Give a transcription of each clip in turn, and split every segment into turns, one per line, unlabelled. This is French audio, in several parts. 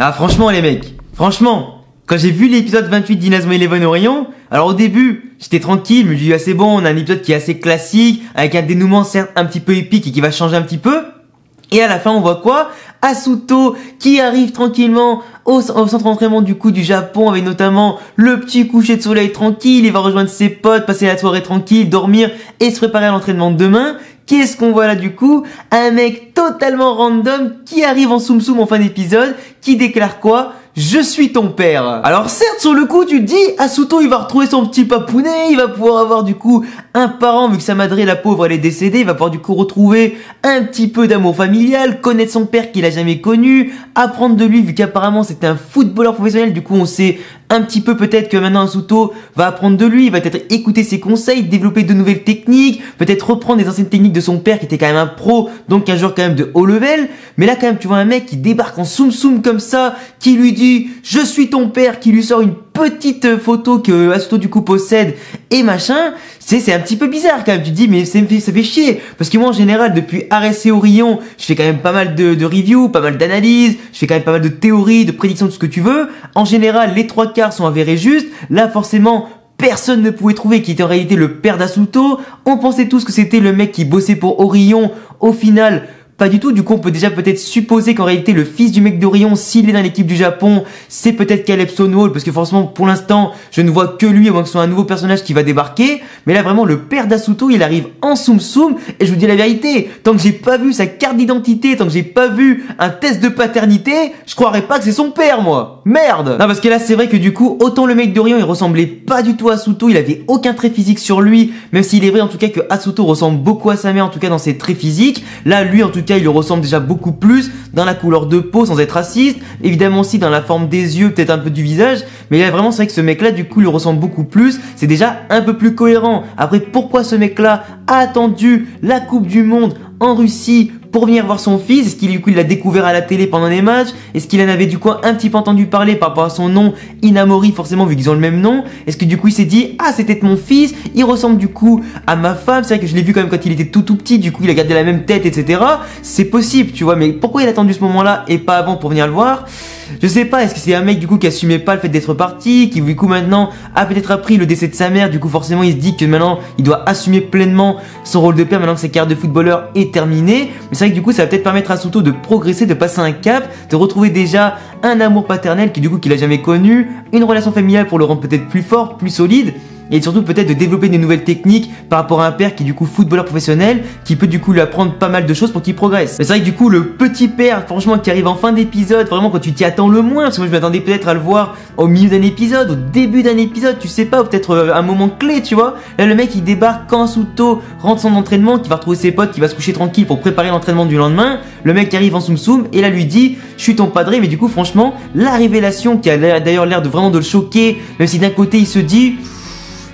Ah franchement les mecs, franchement, quand j'ai vu l'épisode 28 d'Inazuma Eleven Orion, alors au début, j'étais tranquille, mais je me dis c'est bon, on a un épisode qui est assez classique, avec un dénouement certes un petit peu épique et qui va changer un petit peu. Et à la fin on voit quoi? Asuto qui arrive tranquillement au centre d'entraînement du coup du Japon, avec notamment le petit coucher de soleil tranquille, il va rejoindre ses potes, passer la soirée tranquille, dormir et se préparer à l'entraînement de demain. Qu'est-ce qu'on voit là du coup? Un mec totalement random qui arrive en soum soum en fin d'épisode, qui déclare quoi? Je suis ton père. Alors certes sur le coup tu te dis Asuto il va retrouver son petit papounet, il va pouvoir avoir du coup un parent vu que sa madre la pauvre elle est décédée, il va pouvoir du coup retrouver un petit peu d'amour familial, connaître son père qu'il a jamais connu, apprendre de lui vu qu'apparemment c'était un footballeur professionnel, du coup on sait un petit peu peut-être que maintenant Asuto va apprendre de lui, il va peut-être écouter ses conseils, développer de nouvelles techniques, peut-être reprendre des anciennes techniques de son père qui était quand même un pro, donc un joueur quand même de haut level. Mais là quand même tu vois un mec qui débarque en soum soum comme ça, qui lui dit je suis ton père, qui lui sort une petite photo que Asuto du coup possède et machin, c'est un petit peu bizarre quand même. Tu te dis mais ça fait chier, parce que moi en général depuis RSC Orion je fais quand même pas mal de reviews, pas mal d'analyses, je fais quand même pas mal de théories, de prédictions, de ce que tu veux. En général les trois quarts sont avérés justes, là forcément personne ne pouvait trouver qui était en réalité le père d'Asuto. On pensait tous que c'était le mec qui bossait pour Orion, au final pas du tout. Du coup on peut déjà peut-être supposer qu'en réalité le fils du mec d'Orion, s'il est dans l'équipe du Japon, c'est peut-être Caleb Stonewall, parce que forcément pour l'instant je ne vois que lui, à moins que ce soit un nouveau personnage qui va débarquer. Mais là vraiment le père d'Asuto il arrive en soum soum, et je vous dis la vérité, tant que j'ai pas vu sa carte d'identité, tant que j'ai pas vu un test de paternité, je croirais pas que c'est son père moi. Merde. Non parce que là c'est vrai que du coup autant le mec d'Orion il ressemblait pas du tout à Asuto, il avait aucun trait physique sur lui, même s'il est vrai en tout cas que Asuto ressemble beaucoup à sa mère, en tout cas dans ses traits physiques. Là lui en tout cas il le ressemble déjà beaucoup plus dans la couleur de peau sans être raciste, évidemment aussi dans la forme des yeux, peut-être un peu du visage, mais là vraiment c'est vrai que ce mec là du coup il ressemble beaucoup plus, c'est déjà un peu plus cohérent. Après pourquoi ce mec là a attendu la Coupe du Monde en Russie pour venir voir son fils? Est-ce qu'il du coup il l'a découvert à la télé pendant les matchs? Est-ce qu'il en avait du coup un petit peu entendu parler par rapport à son nom Inamori, forcément vu qu'ils ont le même nom? Est-ce que du coup il s'est dit ah c'était mon fils, il ressemble du coup à ma femme, c'est vrai que je l'ai vu quand même quand il était tout petit, du coup il a gardé la même tête etc. C'est possible tu vois, mais pourquoi il a attendu ce moment là et pas avant pour venir le voir? Je sais pas, est-ce que c'est un mec du coup qui assumait pas le fait d'être parti, qui du coup maintenant a peut-être appris le décès de sa mère, du coup forcément il se dit que maintenant il doit assumer pleinement son rôle de père maintenant que sa carrière de footballeur est terminée. Mais c'est vrai que du coup ça va peut-être permettre à Asuto de progresser, de passer un cap, de retrouver déjà un amour paternel qui du coup qu'il a jamais connu, une relation familiale pour le rendre peut-être plus fort, plus solide, et surtout peut-être de développer des nouvelles techniques par rapport à un père qui est du coup footballeur professionnel, qui peut du coup lui apprendre pas mal de choses pour qu'il progresse. Mais c'est vrai que du coup le petit père franchement qui arrive en fin d'épisode, vraiment quand tu t'y attends le moins, parce que moi je m'attendais peut-être à le voir au milieu d'un épisode, au début d'un épisode, tu sais pas, ou peut-être un moment clé tu vois. Là le mec il débarque quand Asuto rentre son entraînement, qui va retrouver ses potes, qui va se coucher tranquille pour préparer l'entraînement du lendemain. Le mec qui arrive en soum soum et là lui dit je suis ton padré. Mais du coup franchement la révélation qui a d'ailleurs l'air de vraiment de le choquer, même si d'un côté il se dit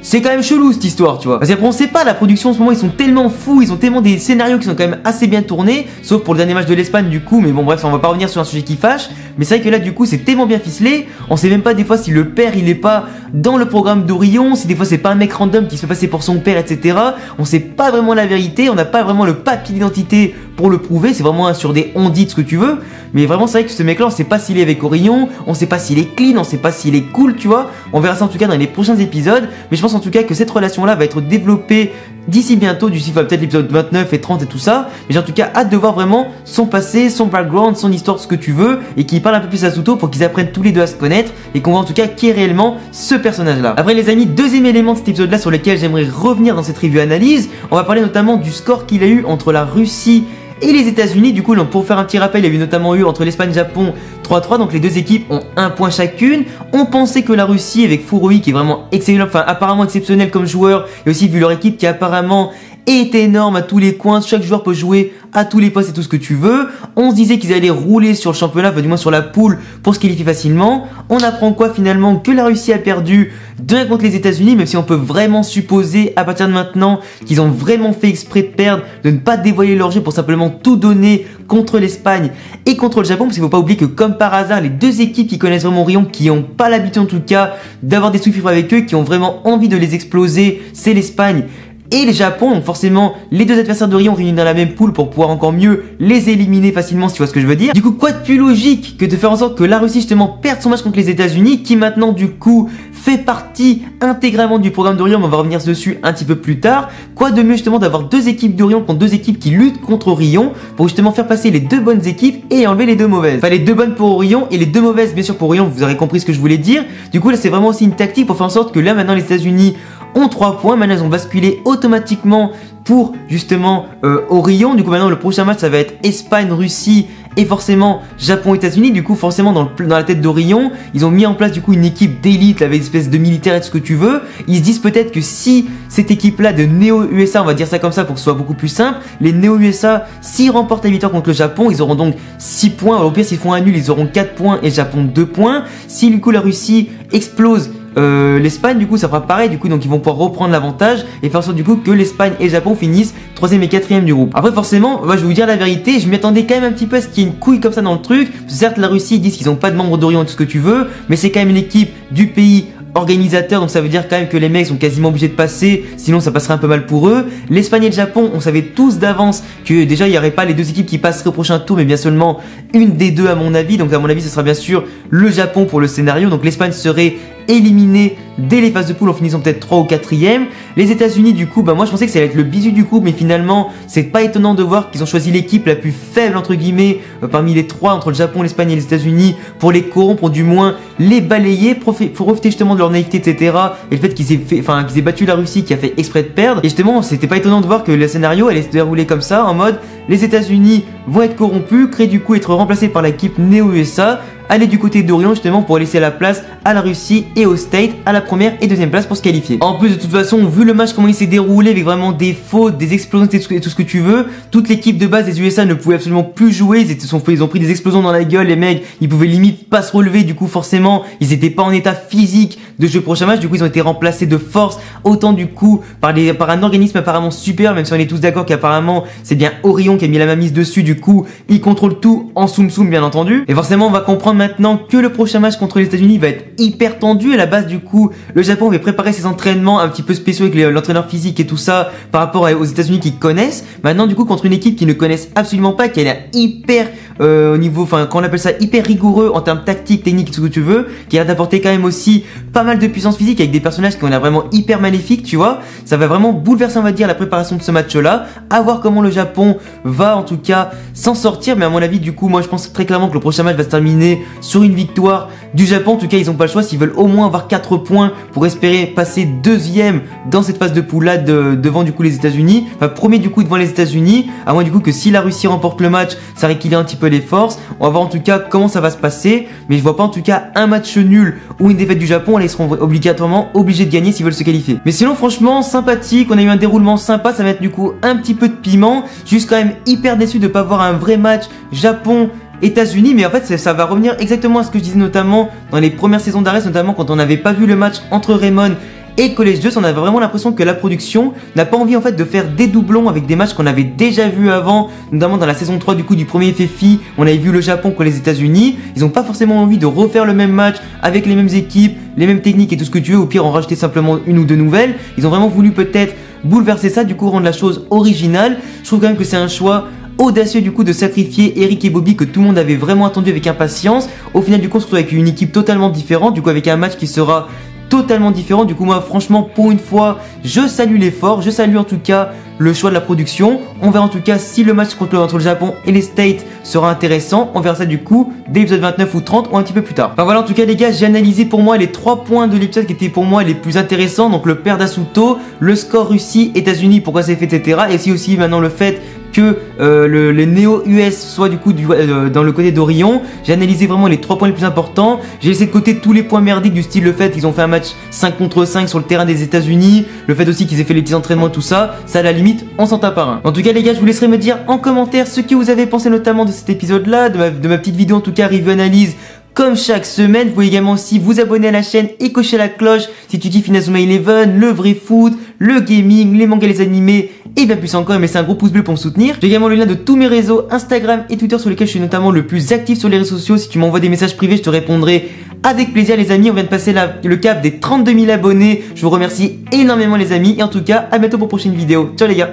c'est quand même chelou cette histoire tu vois, parce qu'après on sait pas, la production en ce moment ils sont tellement fous, ils ont tellement des scénarios qui sont quand même assez bien tournés, sauf pour le dernier match de l'Espagne du coup, mais bon bref on va pas revenir sur un sujet qui fâche. Mais c'est vrai que là du coup c'est tellement bien ficelé, on sait même pas des fois si le père il est pas dans le programme d'Orion, si des fois c'est pas un mec random qui se fait passer pour son père etc. On sait pas vraiment la vérité, on n'a pas vraiment le papier d'identité pour le prouver, c'est vraiment sur des on-dit ce que tu veux. Mais vraiment c'est vrai que ce mec là on sait pas s'il est avec Orion, on sait pas s'il est clean, on sait pas s'il est cool tu vois. On verra ça en tout cas dans les prochains épisodes, mais je pense en tout cas que cette relation là va être développée d'ici bientôt, d'ici peut-être l'épisode 29 et 30 et tout ça. Mais j'ai en tout cas hâte de voir vraiment son passé, son background, son histoire, ce que tu veux, et qu'il parle un peu plus à Asuto pour qu'ils apprennent tous les deux à se connaître et qu'on voit en tout cas qui est réellement ce personnage là. Après les amis, deuxième élément de cet épisode là sur lequel j'aimerais revenir dans cette review analyse, on va parler notamment du score qu'il a eu entre la Russie et les États-Unis. Du coup, donc, pour faire un petit rappel, il y a eu notamment eu entre l'Espagne et le Japon 3-3, donc les deux équipes ont un point chacune. On pensait que la Russie avec Furoi qui est vraiment excellent, enfin apparemment exceptionnel comme joueur, et aussi vu leur équipe qui apparemment est énorme à tous les coins, chaque joueur peut jouer à tous les postes et tout ce que tu veux. On se disait qu'ils allaient rouler sur le championnat, enfin du moins sur la poule pour se qualifier facilement. On apprend quoi finalement? Que la Russie a perdu 2-1 contre les États-Unis, même si on peut vraiment supposer à partir de maintenant qu'ils ont vraiment fait exprès de perdre, de ne pas dévoiler leur jeu pour simplement tout donner contre l'Espagne et contre le Japon, parce qu'il ne faut pas oublier que comme par hasard, les deux équipes qui connaissent vraiment Orion, qui n'ont pas l'habitude en tout cas d'avoir des souffles avec eux, qui ont vraiment envie de les exploser, c'est l'Espagne et le Japon. Donc forcément, les deux adversaires d'Orion réunis dans la même poule pour pouvoir encore mieux les éliminer facilement, si tu vois ce que je veux dire. Du coup, quoi de plus logique que de faire en sorte que la Russie justement perde son match contre les États-Unis, qui maintenant du coup fait partie intégralement du programme d'Orion, mais on va revenir dessus un petit peu plus tard. Quoi de mieux justement d'avoir deux équipes d'Orion contre deux équipes qui luttent contre Orion pour justement faire passer les deux bonnes équipes et enlever les deux mauvaises. Enfin, les deux bonnes pour Orion et les deux mauvaises bien sûr pour Orion, vous aurez compris ce que je voulais dire. Du coup là c'est vraiment aussi une tactique pour faire en sorte que là maintenant les États-Unis ont 3 points, maintenant ils ont basculé automatiquement pour justement Orion. Du coup maintenant le prochain match ça va être Espagne-Russie et forcément Japon-États-Unis. Du coup forcément dans la tête d'Orion ils ont mis en place du coup une équipe d'élite avec une espèce de militaires et tout ce que tu veux. Ils se disent peut-être que si cette équipe là de Néo-USA, on va dire ça comme ça pour que ce soit beaucoup plus simple, les Néo-USA s'ils remportent la victoire contre le Japon ils auront donc 6 points. Au pire s'ils font un nul ils auront 4 points et Japon 2 points. Si du coup la Russie explose l'Espagne du coup ça fera pareil du coup, donc ils vont pouvoir reprendre l'avantage et faire en sorte du coup que l'Espagne et le Japon finissent 3ème et 4ème du groupe. Après forcément moi je vais vous dire la vérité, je m'y attendais quand même un petit peu à ce qu'il y ait une couille comme ça dans le truc. Certes la Russie ils disent qu'ils n'ont pas de membres d'Orion et tout ce que tu veux, mais c'est quand même une équipe du pays organisateur, donc ça veut dire quand même que les mecs sont quasiment obligés de passer, sinon ça passerait un peu mal pour eux. L'Espagne et le Japon, on savait tous d'avance que déjà il n'y aurait pas les deux équipes qui passeraient au prochain tour, mais bien seulement une des deux à mon avis. Donc à mon avis ce sera bien sûr le Japon pour le scénario, donc l'Espagne serait éliminée dès les phases de poule en finissant peut-être 3 ou 4ème. Les États-Unis du coup, moi je pensais que ça allait être le bisu du groupe, mais finalement c'est pas étonnant de voir qu'ils ont choisi l'équipe la plus faible entre guillemets parmi les trois, entre le Japon, l'Espagne et les États-Unis, pour les corrompre, ou du moins les balayer, pour profiter justement de leur naïveté etc. Et le fait qu'ils aient battu la Russie qui a fait exprès de perdre. Et justement c'était pas étonnant de voir que le scénario allait se dérouler comme ça, en mode les États-Unis vont être corrompus, créer du coup être remplacés par l'équipe Néo-USA, aller du côté d'Orion justement pour laisser la place à la Russie et au State à la première et deuxième place pour se qualifier. En plus de toute façon, vu le match comment il s'est déroulé avec vraiment des fautes, des explosions et tout ce que tu veux, toute l'équipe de base des USA ne pouvait absolument plus jouer, ils ont pris des explosions dans la gueule, les mecs ils pouvaient limite pas se relever, du coup forcément ils étaient pas en état physique de jouer le prochain match, du coup ils ont été remplacés de force, autant du coup par un organisme apparemment super, même si on est tous d'accord qu'apparemment c'est bien Orion qui a mis la main mise dessus, du coup il contrôle tout en soum bien entendu. Et forcément on va comprendre maintenant que le prochain match contre les États-Unis va être hyper tendu. À la base du coup le Japon avait préparé ses entraînements un petit peu spéciaux avec l'entraîneur physique et tout ça par rapport aux États-Unis qui connaissent. Maintenant du coup contre une équipe qui ne connaissent absolument pas, qui a l'air hyper au niveau, quand on appelle ça hyper rigoureux en termes tactiques, techniques, tout ce que tu veux, qui a d'apporter quand même aussi pas mal de puissance physique avec des personnages qui ont l'air vraiment hyper maléfiques, tu vois. Ça va vraiment bouleverser on va dire la préparation de ce match là, à voir comment le Japon va en tout cas s'en sortir. Mais à mon avis du coup moi je pense très clairement que le prochain match va se terminer sur une victoire du Japon. En tout cas ils ont pas le choix s'ils veulent au moins avoir 4 points pour espérer passer deuxième dans cette phase de poule là devant du coup les États-Unis, premier du coup devant les États-Unis, à moins du coup que si la Russie remporte le match ça rééquilibre un petit peu les forces. On va voir en tout cas comment ça va se passer, mais je vois pas en tout cas un match nul ou une défaite du Japon. Ils seront obligatoirement obligés de gagner s'ils veulent se qualifier. Mais sinon franchement sympathique, on a eu un déroulement sympa, ça va être du coup un petit peu de piment. Juste quand même hyper déçu de pas voir un vrai match Japon États-Unis, mais en fait ça va revenir exactement à ce que je disais notamment dans les premières saisons d'Ares, notamment quand on n'avait pas vu le match entre Raymond et College 2, on avait vraiment l'impression que la production n'a pas envie en fait de faire des doublons avec des matchs qu'on avait déjà vus avant, notamment dans la saison 3 du coup du premier FFI, on avait vu le Japon contre les États-Unis. Ils n'ont pas forcément envie de refaire le même match avec les mêmes équipes, les mêmes techniques et tout ce que tu veux, au pire en rajouter simplement une ou deux nouvelles. Ils ont vraiment voulu peut-être bouleverser ça, du coup rendre la chose originale. Je trouve quand même que c'est un choix audacieux du coup de sacrifier Eric et Bobby que tout le monde avait vraiment attendu avec impatience. Au final du coup on se retrouve avec une équipe totalement différente, du coup avec un match qui sera totalement différent. Du coup moi franchement pour une fois je salue l'effort, je salue en tout cas le choix de la production. On verra en tout cas si le match entre le Japon et les States sera intéressant. On verra ça du coup dès l'épisode 29 ou 30 ou un petit peu plus tard. Enfin voilà en tout cas les gars, j'ai analysé pour moi les 3 points de l'épisode qui étaient pour moi les plus intéressants. Donc le père d'Asuto, le score Russie, États-Unis, pourquoi c'est fait etc. Et aussi maintenant le fait que les Néo-US soit du coup dans le côté d'Orion. J'ai analysé vraiment les 3 points les plus importants. J'ai laissé de côté tous les points merdiques du style le fait qu'ils ont fait un match 5 contre 5 sur le terrain des États-Unis, le fait aussi qu'ils aient fait les petits entraînements et tout ça, ça à la limite on s'en tape par un. En tout cas les gars, je vous laisserai me dire en commentaire ce que vous avez pensé notamment de cet épisode là, de ma petite vidéo en tout cas review analyse. Comme chaque semaine, vous pouvez également aussi vous abonner à la chaîne et cocher la cloche si tu kiffes Inazuma Eleven, le vrai foot, le gaming, les mangas, les animés et bien plus encore. Mais c'est un gros pouce bleu pour me soutenir. J'ai également le lien de tous mes réseaux Instagram et Twitter sur lesquels je suis notamment le plus actif sur les réseaux sociaux. Si tu m'envoies des messages privés, je te répondrai avec plaisir les amis, on vient de passer le cap des 32 000 abonnés. Je vous remercie énormément les amis et en tout cas à bientôt pour une prochaine vidéo. Ciao les gars.